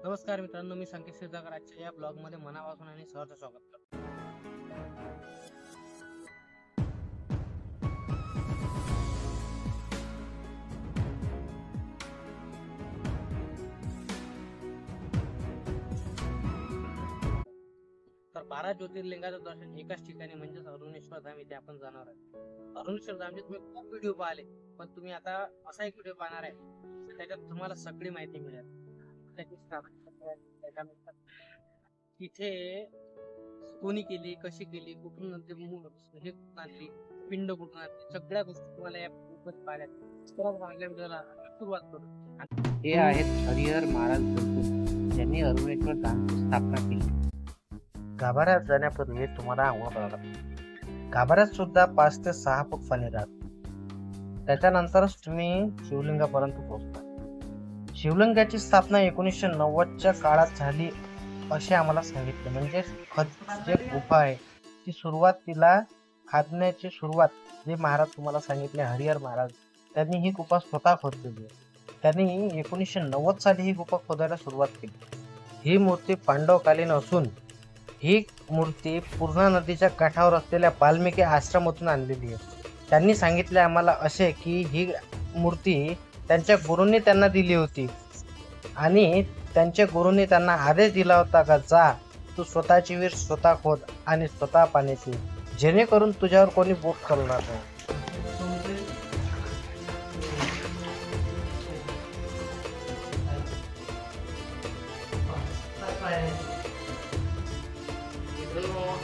नमस्कार मित्रांनो, मी संकेत सिरसागर आजच्या या ब्लॉगमध्ये मनापासून आणि सहर्ष स्वागत करतो. तर 12 ज्योतिर्लिंगाचं दर्शन एकाच ठिकाणी म्हणजेच अरुणेश्वर धाम इथे आपण जाणार आहे. अरुणेश्वर धामचे तुम्ही खूप व्हिडिओ पाहिले, पण तुम्ही आता असा एक व्हिडिओ पाहणार आहे त्याच्यात तुम्हाला सगळी माहिती मिळेल. त्याच्यानंतर तिथे कोणी केली, कशी केली, कुठून हे कुठून आणली, पिंड कुठून आणली, सगळ्या गोष्टी तुम्हाला या पाहिल्या. सुरुवात करू. हे आहेत हरिहर महाराज गुरुकुल, ज्यांनी अरुणेश्वर धामची स्थापना केली. गाभाऱ्यात जाण्यापूर्वी तुम्हाला आंघोळ करावं लागते. गाभाऱ्यात सुद्धा 5 ते 6 फूट पाणी राहते. त्याच्यानंतरच तुम्ही शिवलिंगापर्यंत पोहोचता. शिवलिंगाची स्थापना 1990च्या काळात झाली असे आम्हाला सांगितले. म्हणजे जे गुफा आहे ती सुरुवातीला खादण्याची सुरुवात जे महाराज तुम्हाला सांगितले हरिहर महाराज, त्यांनी ही गुफा स्वतः खोदलेली आहे. त्यांनी 1990 साली ही गुफा खोदायला सुरुवात केली. ही मूर्ती पांडवकालीन असून ही मूर्ती पूर्णा नदीच्या काठावर असलेल्या वाल्मिकी आश्रमातून आणलेली आहे. त्यांनी सांगितले आम्हाला असे की ही मूर्ती त्यांच्या गुरूंनी त्यांना दिली होती आणि त्यांच्या गुरूंनी त्यांना आदेश दिला होता का जा तू स्वतःची विहीर स्वतः खोद आणि स्वतः पाण्याची, जेणेकरून तुझ्यावर कोणी बोट चालणार नाही.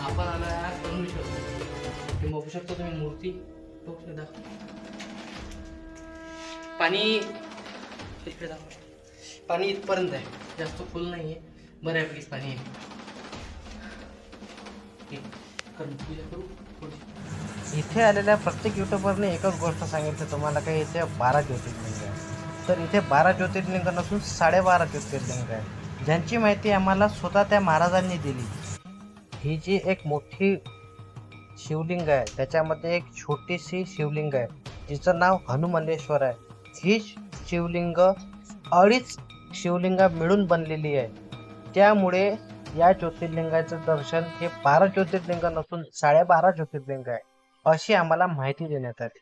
आपण आला बघू शकतो तुम्ही मूर्ती पाणी इकडे दाखवा. पाणी इथपर्यंत आहे, जास्त खोल नाहीये, बऱ्यापैकी पाणी आहे. इथे आलेल्या प्रत्येक युट्यूबरने एकच गोष्ट सांगितली तुम्हाला की इथे 12 ज्योतिर्लिंग आहे. तर इथे 12 ज्योतिर्लिंग नसून 12.5 ज्योतिर्लिंग आहे, ज्यांची माहिती आम्हाला स्वतः त्या महाराजांनी दिली. ही जी एक मोठी शिवलिंग आहे त्याच्यामध्ये एक छोटीशी शिवलिंग आहे जिचं नाव हनुमंतेश्वर आहे. ही शिवलिंग 2.5 शिवलिंगा मिळून बनलेली आहे. त्यामुळे या ज्योतिर्लिंगाचं दर्शन हे 12 ज्योतिर्लिंग नसून 12.5 ज्योतिर्लिंग आहे अशी आम्हाला माहिती देण्यात आली.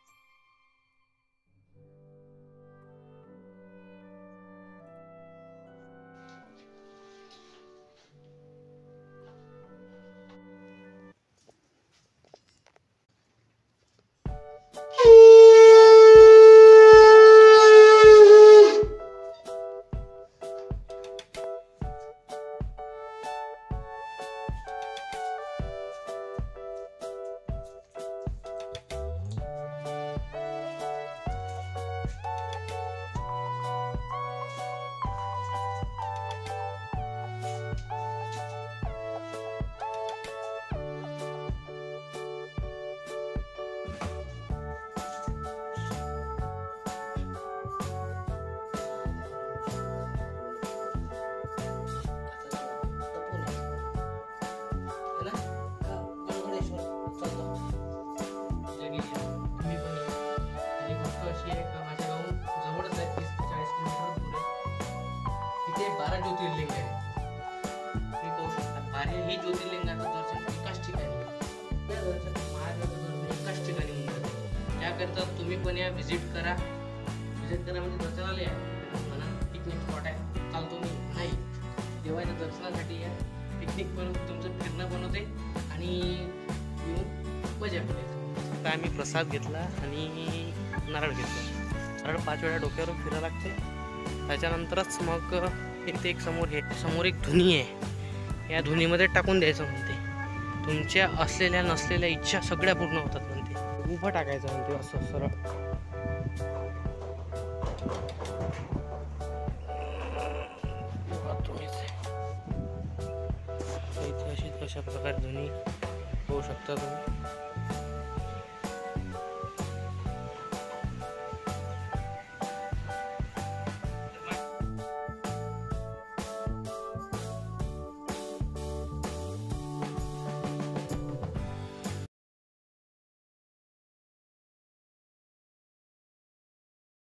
बारा ज्योतिर्लिंग आहे. तुम्ही पाहू शकता 12 ही ज्योतिर्लिंगाचं दर्शन एकाच ठिकाणी, त्या दर्शन महादेवाचं दर्शन एकाच ठिकाणी होऊन जातं. त्याकरता तुम्ही पण या व्हिजिट करा म्हणजे दर्शनाला या. म्हणा पिकनिक स्पॉट आहे, चालतो मी नाही, देवाच्या दर्शनासाठी या. पिकनिक पण तुमचं फिरणं पण होते आणि येऊन मजा पण येते. आता आम्ही प्रसाद घेतला आणि नारळ घेतला. नारळ 5 वेळा डोक्यावरून फिरायला लागते. त्याच्यानंतरच मग इथे एक समोर एक धुनी आहे, या धुनीमध्ये टाकून द्यायचं म्हणते. तुमच्या असलेल्या नसलेल्या इच्छा सगळ्या पूर्ण होतात म्हणते. उभं टाकायचं म्हणते असं सरळ. इथे अशी अशा प्रकारे धुनी होऊ शकता तुम्ही.